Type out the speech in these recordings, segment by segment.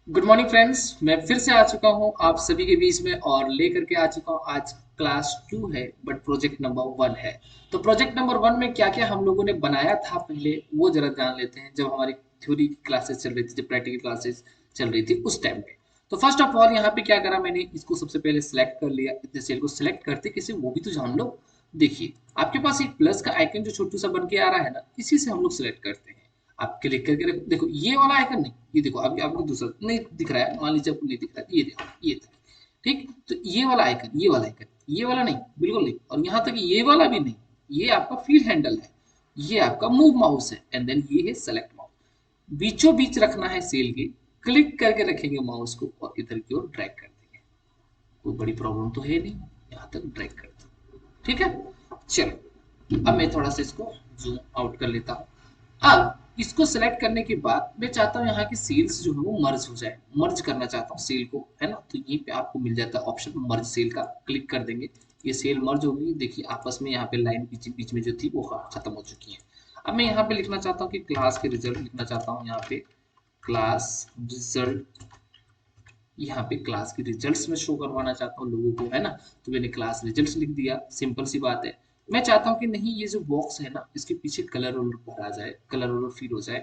Good morning friends. मैं फिर से आ चुका हूं आप सभी के बीच में और लेकर के आ चुका हूं आज क्लास 2 है बट प्रोजेक्ट नंबर 1 है। तो प्रोजेक्ट नंबर 1 में क्या क्या हम लोगों ने बनाया था पहले वो जरा जान लेते हैं। जब हमारी थ्योरी की क्लासेस चल रही थी, जब प्रैक्टिकल क्लासेस चल रही थी उस टाइम पे। तो फर्स्ट ऑफ ऑल यहाँ पे क्या करा, मैंने इसको सबसे पहले सिलेक्ट कर लिया। इतने सेल को सिलेक्ट करते किसे वो भी तो जान लो। देखिए आपके पास एक प्लस का आइकन जो छोटू सा बन के आ रहा है ना, इसी से हम लोग सिलेक्ट करते हैं। आप क्लिक करके देखो ये वाला आइकन नहीं, ये देखो अभी आपको दूसरा नहीं दिख रहा है, मान लीजिए आपको नहीं दिख रहा है, ये देखो ये देखो। ठीक, तो ये वाला आइकन, ये वाला आइकन, ये वाला नहीं, बिल्कुल नहीं, और यहाँ तक ये वाला भी नहीं। ये आपका फील हैंडल है, ये आपका मूव माउस है, एंड देन ये है सेलेक्ट माउस। बीचों बीच रखना है सेल के। क्लिक करके रखेंगे माउस को और इधर की ओर ड्रैग कर देंगे। कोई बड़ी प्रॉब्लम तो है नहीं, यहाँ तक ड्रैग कर दो। ठीक है, चलो अब मैं थोड़ा सा इसको जूम आउट कर लेता हूँ। अब इसको सेलेक्ट करने के बाद मैं चाहता हूँ यहाँ की सेल्स जो है वो मर्ज हो जाए, मर्ज करना चाहता हूँ सेल को, है ना। तो यहीं पे आपको मिल जाता है ऑप्शन मर्ज सेल का, क्लिक कर देंगे। ये सेल मर्ज होगी, देखिए आपस में यहाँ पे लाइन बीच बीच में जो थी वो खत्म हो चुकी है। अब मैं यहाँ पे लिखना चाहता हूँ कि क्लास के रिजल्ट लिखना चाहता हूँ यहाँ पे, क्लास रिजल्ट। यहाँ पे क्लास की रिजल्ट्स में शो करवाना चाहता हूँ लोगों को, है ना। तो मैंने क्लास रिजल्ट्स लिख दिया, सिंपल सी बात है। मैं चाहता हूँ कि नहीं ये जो बॉक्स है ना इसके पीछे कलर वलर भरा जाए, कलर वलर फिल हो जाए।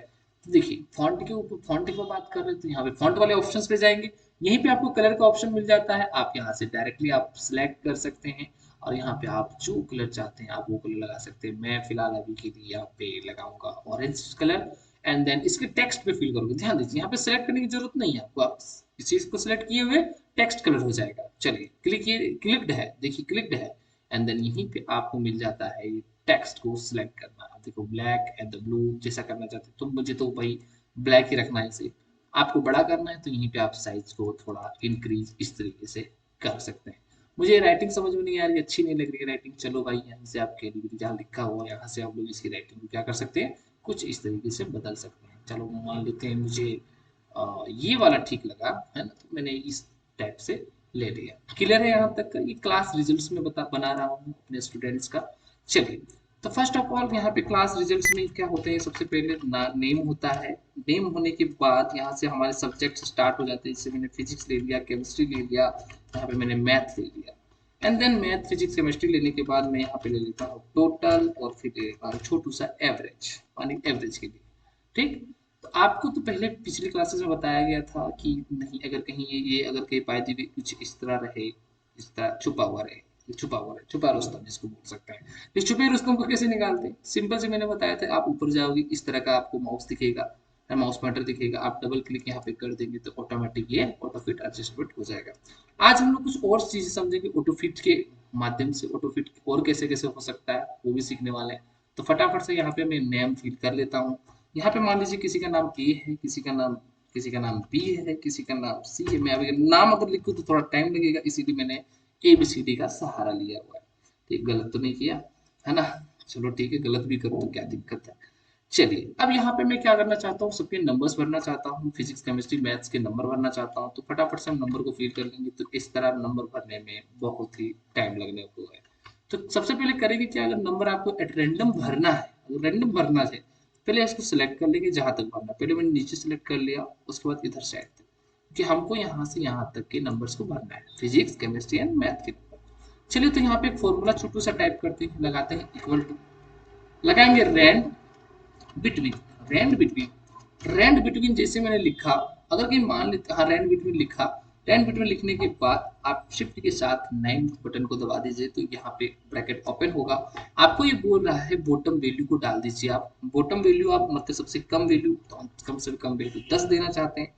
तो देखिए फॉन्ट के ऊपर, फॉन्ट की बात कर रहे हैं तो यहाँ पे फॉन्ट वाले ऑप्शंस पे जाएंगे। यहीं पे आपको कलर का ऑप्शन मिल जाता है, आप यहाँ से डायरेक्टली आप सिलेक्ट कर सकते हैं। और यहाँ पे आप जो कलर चाहते हैं आप वो कलर लगा सकते हैं। मैं फिलहाल अभी के लिए यहाँ पे लगाऊंगा ऑरेंज कलर। एंड देन इसके टेक्स्ट पे फिल करोगे, ध्यान दीजिए यहाँ पे सेलेक्ट करने की जरूरत नहीं है आपको, आप इस चीज को सिलेक्ट किए हुए टेक्स्ट कलर हो जाएगा। चलिए क्लिक, ये क्लिक्ड है, देखिए क्लिक्ड है। एंड देन यहीं पे आपको मिल जाता है ये टेक्स्ट को सिलेक्ट करना। आप देखो ब्लैक एंड द ब्लू जैसा करना चाहते हैं, तो मुझे तो भाई ब्लैक ही रखना है इसे। आपको बड़ा करना है तो यहीं पे आप साइज को थोड़ा इंक्रीज इस तरीके से कर सकते हैं। मुझे राइटिंग समझ में नहीं आ रही, अच्छी नहीं लग रही है राइटिंग। चलो भाई यहाँ से आप कैलिबरी जहाँ लिखा हुआ है यहाँ से आप लोग इसकी राइटिंग को क्या कर सकते हैं, कुछ इस तरीके से बदल सकते हैं। चलो मान लेते हैं मुझे ये वाला ठीक लगा, है ना, तो मैंने इस टाइप से ले लिया। क्लियर है यहाँ तक का। ये क्लास रिजल्ट्स में बना रहा हूँ अपने स्टूडेंट्स का। चलिए, तो फर्स्ट ऑफ ऑल यहाँ पे क्लास रिजल्ट्स में क्या होते हैं, सबसे पहले नेम होता है। नेम होने के बाद यहाँ से हमारे सब्जेक्ट स्टार्ट हो जाते हैं। जैसे मैंने फिजिक्स ले लिया, केमिस्ट्री ले लिया, यहाँ पे मैंने मैथ ले लिया। And then math physics chemistry लेने के बाद मैं यहाँ पे ले लेता हूँ टोटल, और फिर ले लेता हूँ छोटू सा एवरेज, मानी एवरेज के लिए। ठीक, तो आपको तो पहले पिछली क्लासेस में बताया गया था कि नहीं, अगर कहीं ये अगर कहीं पाई दी कुछ इस तरह रहे, इस तरह छुपा हुआ रहे, छुपा हुआ रहे, छुपा रुस्तम जिसको बोल सकते हैं। इस छुपे रुस्तम को कैसे निकालते हैं, सिंपल से मैंने बताया था। आप ऊपर जाओगे इस तरह का आपको माउस दिखेगा, माउस पॉइंटर दिखेगा, आप डबल क्लिक यहाँ पे कर देंगे तो ऑटोमेटिक ये ऑटोफिट एडजस्टमेंट हो जाएगा। आज हम लोग कुछ और चीजें समझेंगे ऑटोफिट के माध्यम से। ऑटोफिट और कैसे कैसे हो सकता है वो भी सीखने वाले हैं। तो फटाफट से यहाँ पे मैं नेम फिल कर लेता हूँ। यहाँ पे मान लीजिए किसी का नाम ए है, किसी का नाम बी है, किसी का नाम सी है। मैं अभी नाम अगर लिखूँ तो थोड़ा टाइम लगेगा, इसीलिए मैंने ए बी सी डी का सहारा लिया हुआ है। ठीक, गलत तो नहीं किया, है ना। चलो ठीक है, गलत भी करूँ तो क्या दिक्कत है। चलिए अब यहाँ पे मैं क्या करना चाहता हूँ, सबके नंबर्स भरना चाहता हूँ। फिजिक्स केमिस्ट्री मैथ्स के नंबर भरना चाहता हूँ। तो फटाफट से हम नंबर को फिल कर लेंगे। तो इस तरह नंबर भरने में बहुत ही टाइम लगने को है। तो सबसे पहले करेंगे क्या, अगर नंबर आपको एट रैंडम भरना है, अगर रैंडम भरना है, पहले इसको सिलेक्ट कर लेंगे जहां तक भरना। पहले मैंने नीचे सिलेक्ट कर लिया, उसके बाद इधर साइड तक, कि हमको यहाँ से यहाँ तक के नंबर्स को भरना है, फिजिक्स केमिस्ट्री एंड मैथ के नंबर। चलिए तो यहाँ पे एक फॉर्मूला छोटू सा टाइप करते हैं, लगाते हैं इक्वल टू, लगाएंगे rand between, rand between, rand between जैसे मैंने लिखा। अगर कहीं मान लेते, हाँ रैंड बिटवीन लिखा। रैंड बिटवीन लिखने के बाद आप शिफ्ट के साथ 9 बटन को दबा दीजिए, तो यहाँ पे ब्रैकेट ओपन होगा। आपको ये बोल रहा है बॉटम वैल्यू को डाल दीजिए। आप बॉटम वैल्यू आप मतलब सबसे कम वैल्यू, तो हम कम से कम वैल्यू 10 देना चाहते हैं।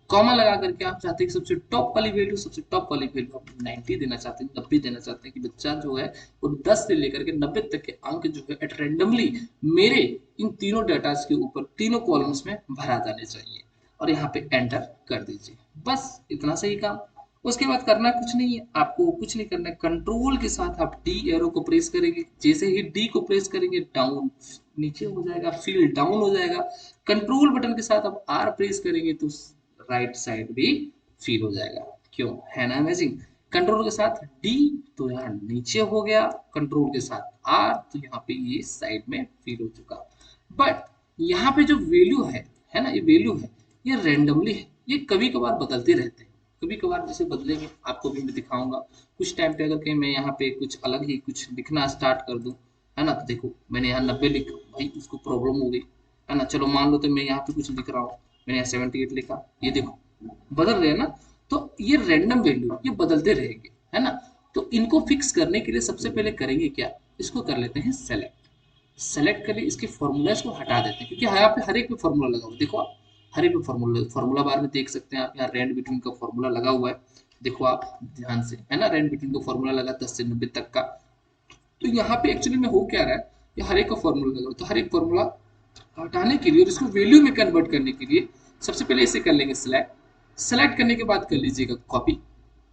कॉमा लगा करके आप चाहते हैं कि सबसे टॉप वाली वैल्यू, सबसे टॉप वाली वैल्यू आप 90 देना चाहते हैं, 90 देना चाहते हैं, कि बच्चा जो है वो 10 से लेकर के 90 तक के अंक जो है एट रेंडमली मेरे इन तीनों डाटा के ऊपर तीनों कॉलम्स में भरा जाने चाहिए। और यहाँ पे एंटर कर दीजिए, बस इतना सही काम। उसके बाद करना कुछ नहीं है, आपको कुछ नहीं करना है। कंट्रोल के साथ आप डी एरो को प्रेस करेंगे। जैसे ही डी को प्रेस करेंगे डाउन नीचे हो जाएगा, फील डाउन हो जाएगा। कंट्रोल बटन के साथ आप आर प्रेस करेंगे तो राइट साइड भी फील हो जाएगा। क्यों, है ना अमेजिंग। कंट्रोल के साथ डी तो यहाँ नीचे हो गया, कंट्रोल के साथ आर तो यहाँ पे ये साइड में फील हो चुका। बट यहाँ पे जो वैल्यू है ना, ये वैल्यू है, ये रेंडमली है। ये कभी कभार बदलते रहते हैं, कभी कभार जैसे बदलेंगे आपको भी मैं दिखाऊंगा। कुछ टाइम पे अगर कहीं मैं यहाँ पे कुछ अलग ही कुछ लिखना स्टार्ट कर दूं, है ना, तो देखो मैंने यहाँ 90 लिखा, भाई उसको प्रॉब्लम हो गई, है ना। चलो मान लो तो मैं यहाँ पे कुछ लिख रहा हूँ, मैंने यहाँ 78 लिखा, ये देखो बदल रहे हैं ना। तो ये रैंडम वैल्यू ये बदलते रहेंगे, है ना। तो इनको फिक्स करने के लिए सबसे पहले करेंगे क्या, इसको कर लेते हैं सेलेक्ट। सेलेक्ट कर लिए, इसके फॉर्मूलाज को हटा देते हैं, क्योंकि यहाँ पे हर एक पे फॉर्मूला लगा हुआ है, देखो आप हर एक पे फॉर्मूला, फॉर्मूला बार में देख सकते हैं आप, यहाँ रेंज बिटवीन का फॉर्मूला लगा हुआ है, देखो आप ध्यान से, है ना, रेंज बिटवीन का फॉर्मूला लगा 10 से 90 तक का। तो यहाँ पे एक्चुअली में हो क्या रहा है, ये हर एक का फॉर्मूला लगा हुआ है, तो हर एक फॉर्मूला हटाने के लिए और इसको वैल्यू में कन्वर्ट करने के लिए सबसे पहले इसे कर लेंगे सिलेक्ट। सेलेक्ट करने के बाद कर लीजिएगा कॉपी,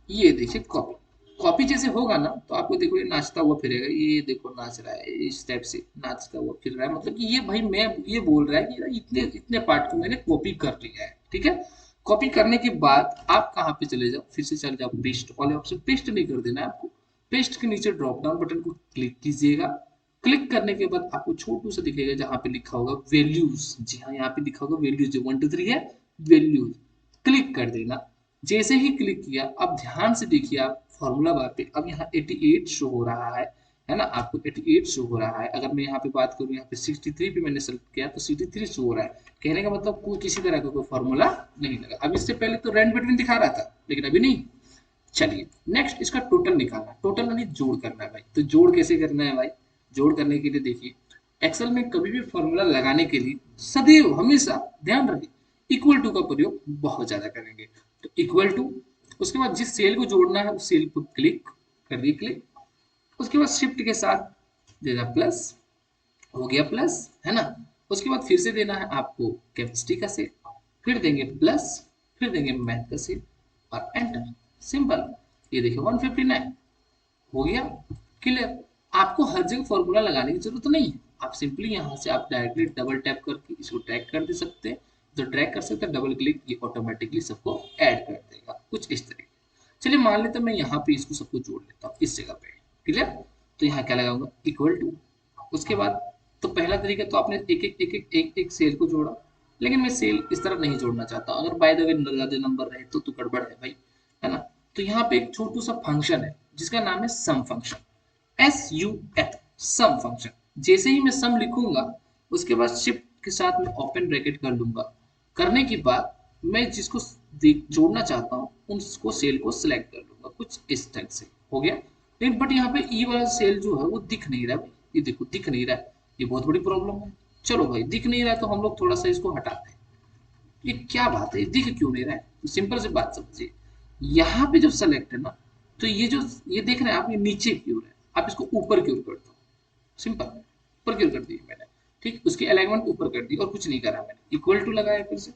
ये देखिए कॉपी। कॉपी जैसे होगा ना तो आपको देखो ये नाचता हुआ फिरेगा, ये देखो नाच रहा है, इस टाइप से नाचता हुआ फिर रहा है, मतलब कि ये भाई मैं ये बोल रहा है कि इतने इतने पार्ट को मैंने कॉपी कर लिया है, ठीक है। कॉपी करने के बाद आप कहाँ पे चले जाओ, फिर से चले जाओ पेस्ट वाले ऑप्शन, पेस्ट नहीं कर देना है आपको, पेस्ट के नीचे ड्रॉप डाउन बटन को क्लिक कीजिएगा। क्लिक करने के बाद आपको छोटू सा दिखेगा जहाँ पे लिखा होगा वैल्यूज, जी हाँ यहाँ पे लिखा होगा वैल्यूज, जो 1 2 3 है वैल्यूज, क्लिक कर देना। जैसे ही क्लिक किया, अब ध्यान से देखिए आप फॉर्मूला बार पे, अब यहाँ 88 शो हो रहा है ना, आपको 88 शो हो रहा है। अगर मैं यहाँ पे बात करूँ, यहाँ पे 63 पे मैंने सेलेक्ट किया तो 63 शो हो रहा है, कहने का मतलब कोई किसी तरह का कोई फॉर्मूला नहीं लगा। अब इससे पहले तो रेंज बिटवीन दिखा रहा था, लेकिन अभी नहीं। चलिए नेक्स्ट इसका टोटल निकालना, टोटल यानी जोड़ करना है भाई। तो जोड़ कैसे करना है भाई, जोड़ करने के लिए देखिए एक्सेल में कभी भी फॉर्मूला लगाने के लिए सदैव हमेशा ध्यान रखें इक्वल टू का प्रयोग बहुत ज्यादा करेंगे। तो इक्वल टू, उसके बाद जिस सेल को जोड़ना है उस सेल को क्लिक कर दिए, क्लिक, उसके बाद शिफ्ट के साथ देना प्लस, हो गया प्लस, है ना। उसके बाद फिर से देना है आपको कैपेसिटी का सेल, फिर देंगे प्लस, फिर देंगे मैथ का सेल और एंटर, सिंपल। ये देखिए 159 हो गया, क्लियर। आपको हर जगह फॉर्मूला लगाने की जरूरत नहीं है, आप सिंपली यहाँ से आप डायरेक्टली डबल टैप करके इसको ड्रैग कर दे सकते हैं, तो ड्रैग कर सकते हैं, डबल क्लिक, ये ऑटोमेटिकली सबको ऐड कर देगा कुछ इस तरीके। चलिए मान लेते हैं मैं यहाँ पे इसको सबको जोड़ लेता हूँ इस जगह पे, क्लियर। तो यहाँ क्या लगाऊंगा इक्वल टू, उसके बाद तो पहला तरीका तो आपने एक सेल को जोड़ा, लेकिन मैं सेल इस तरह नहीं जोड़ना चाहता, अगर बाय द वे ज्यादा नंबर रहे तो गड़बड़ है भाई, है ना। तो यहाँ पे एक छोटू सा फंक्शन है जिसका नाम है सम फंक्शन, SUM, सम फंक्शन। जैसे ही मैं सम लिखूंगा उसके बाद शिफ्ट के साथ में ओपन ब्रैकेट कर लूंगा, करने के बाद मैं जिसको जोड़ना चाहता हूँ उसको सेल को सिलेक्ट कर लूंगा कुछ इस टाइप से, हो गया। लेकिन बट यहाँ पे ई वाला सेल जो है वो दिख नहीं रहा भाई, ये देखो दिख नहीं रहा है, ये बहुत बड़ी प्रॉब्लम है। चलो भाई दिख नहीं रहा है तो हम लोग थोड़ा सा इसको हटाते हैं, ये क्या बात है, ये दिख क्यों नहीं रहा है। तो सिंपल सी बात समझिए, यहाँ पे जब सेलेक्ट है ना, तो ये जो ये देख रहे हैं आप, ये नीचे की ओर है, आप इसको ऊपर की ओर कर दो, सिंपल ऊपर की ओर कर दी मैंने, ठीक, उसकी अलाइनमेंट ऊपर कर दी और कुछ नहीं करा मैंने, इक्वल टू लगाया फिर से,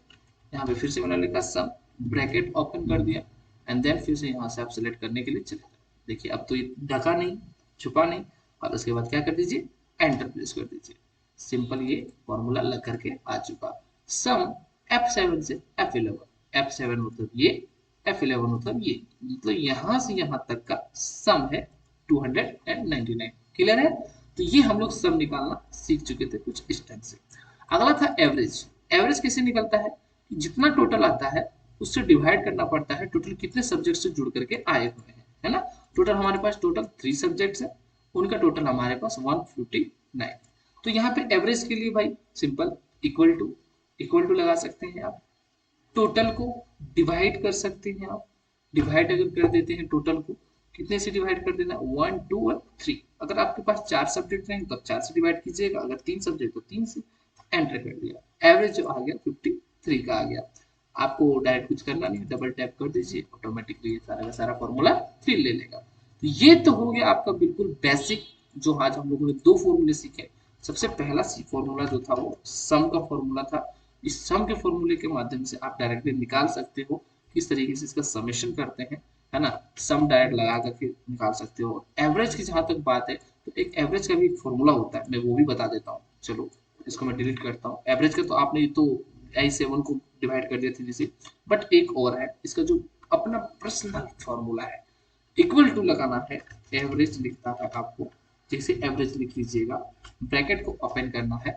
यहाँ पे फिर से मैंने लिखा सम, ब्रैकेट ओपन कर दिया, एंड देन फिर से यहाँ से आप सेलेक्ट करने के लिए चले जाओ। देखिए अब तो ये ढका नहीं, छुपा नहीं, और उसके बाद क्या कर दीजिए एंटर प्रेस कर दीजिए, सिंपल ये फॉर्मूला लग करके आ चुका। सम F7 से F11, F7 मतलब ये, F11 मतलब ये, मतलब यहाँ से यहाँ तक का सम है 299, क्लियर है। तो ये हम लोग सम निकालना सीख चुके थे कुछ इस टाइप से। अगला था एवरेज। एवरेज कैसे निकलता है, जितना टोटल आता है उससे डिवाइड करना पड़ता है टोटल कितने सब्जेक्ट से जुड़ करके आए हुए हैं, है ना। टोटल हमारे पास टोटल 3 सब्जेक्ट्स है, उनका टोटल हमारे पास 159। तो यहाँ पे एवरेज के लिए भाई सिंपल इक्वल टू लगा सकते हैं आप, टोटल को डिवाइड कर सकते हैं आप, डिवाइड अगर कर देते हैं टोटल को, कितने से डिवाइड कर देना 1 2 और 3, अगर आपके पास 4 सब्जेक्ट रहेंगे तो 4 से डिवाइड कीजिएगा, अगर 3 सब्जेक्ट तो 3 से, एंटर कर दिया, एवरेज जो आ गया 53 का आ गया। आपको डायरेक्ट कुछ करना नहीं, डबल टैप कर दीजिए, ऑटोमेटिकली ये सारा का सारा फॉर्मूला फिर ले लेगा। तो ये तो हो गया आपका बिल्कुल बेसिक, जो आज हम लोगों ने 2 फॉर्मूले सीखे। सबसे पहला फॉर्मूला जो था वो सम का फॉर्मूला था, इस सम के फॉर्मूले के माध्यम से आप डायरेक्टली निकाल सकते हो किस तरीके से इसका समेशन करते हैं, है ना। सम डायरेक्ट लगा करके निकाल सकते हो। एवरेज की जहां तक बात है तो एक एवरेज का भी एक फॉर्मूला होता है, मैं वो भी बता देता हूँ। चलो इसको मैं डिलीट करता हूँ, एवरेज का तो आपने तो I7 को डिवाइड कर दिया थी जैसे, बट एक और है इसका जो अपना पर्सनल फॉर्मूला है, इक्वल टू लगाना है, एवरेज लिखता है आपको, जैसे एवरेज लिख लीजिएगा, ब्रैकेट को ओपन करना है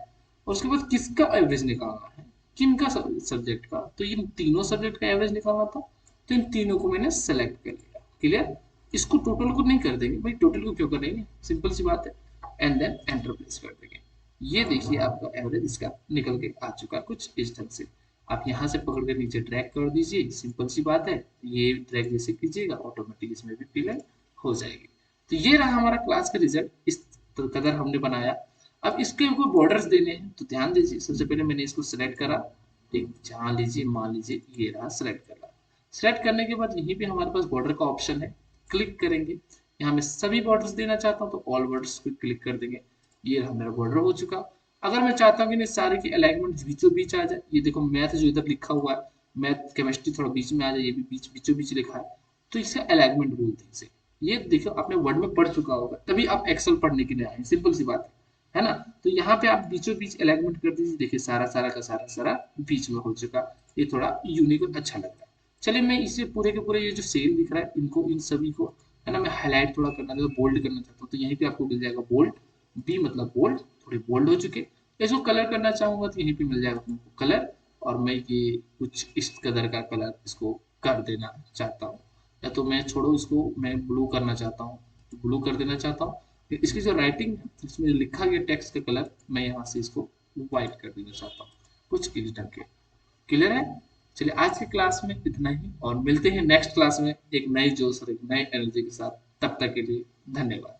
और उसके बाद किसका एवरेज निकालना है, किन का सब्जेक्ट का, तो इन तीनों सब्जेक्ट का एवरेज निकालना था, तो इन तीनों को मैंने सेलेक्ट कर लिया। क्लियर? इसको टोटल को नहीं कर देंगे भाई, टोटल को क्यों करेंगे, सिंपल सी बात है। एंड देन एंटर प्रेस कर देंगे। ये देखिए आपका एवरेज इसका निकल के आ चुका है कुछ इस ढंग से। आप यहाँ से पकड़ कर नीचे ड्रैग कर दीजिए, सिंपल सी बात है। ये ड्रैग जैसे कीजिएगा ऑटोमेटिक इसमें भी फिल हो जाएगी। तो ये रहा हमारा क्लास का रिजल्ट, इस कदर हमने बनाया। अब इसके कोई बॉर्डर्स देने हैं तो ध्यान दीजिए, सबसे पहले मैंने इसको सिलेक्ट करा। ठीक, जहाँ लीजिए मान लीजिए ये रहा सिलेक्ट करा। सिलेक्ट करने के बाद यहीं पे हमारे पास बॉर्डर का ऑप्शन है, क्लिक करेंगे। यहाँ मैं सभी बॉर्डर्स देना चाहता हूँ तो ऑल बॉर्डर्स को क्लिक कर देंगे। ये रहा मेरा बॉर्डर हो चुका। अगर मैं चाहता हूँ कि नहीं सारे की अलाइनमेंट बीचों बीच आ जाए, ये देखो मैथ जो इधर लिखा हुआ है, मैथ केमिस्ट्री थोड़ा बीच में आ जाए, ये भी बीच बीचों बीच लिखा है, तो इसे अलाइनमेंट बोलते हैं इसे। ये देखो आपने वर्ड में पढ़ चुका होगा, तभी आप एक्सेल पढ़ने के लिए आए, सिंपल सी बात है ना। तो यहाँ पे आप बीचों बीच अलाइनमेंट कर दीजिए, देखिए सारा सारा का सारा सारा बीच में हो चुका। ये थोड़ा यूनिक और अच्छा लग रहा है। चलिए मैं इसे पूरे के पूरे ये जो सेल दिख रहा है इनको इन सभी को है ना मैं हाईलाइट थोड़ा करना चाहता हूँ, बोल्ड करना चाहता हूँ, तो यहीं पे आपको मिल जाएगा बोल्ड। बी मतलब बोल्ड, थोड़े बोल्ड हो चुके। इसको कलर करना चाहूंगा तो यहीं पे मिल जाएगा तुमको कलर, और मैं ये कुछ इस कलर का कलर इसको कर देना चाहता हूँ। या तो मैं छोड़ो इसको, मैं ब्लू करना चाहता हूँ, तो ब्लू कर देना चाहता हूँ। फिर इसकी जो राइटिंग है इसमें लिखा गया टेक्स्ट का कलर मैं यहाँ से इसको व्हाइट कर देना चाहता हूँ, कुछ इस ढंग के। क्लियर है? चलिए आज की क्लास में इतना ही, और मिलते हैं नेक्स्ट क्लास में एक नई जोश और एक नई एनर्जी के साथ। तब तक के लिए धन्यवाद।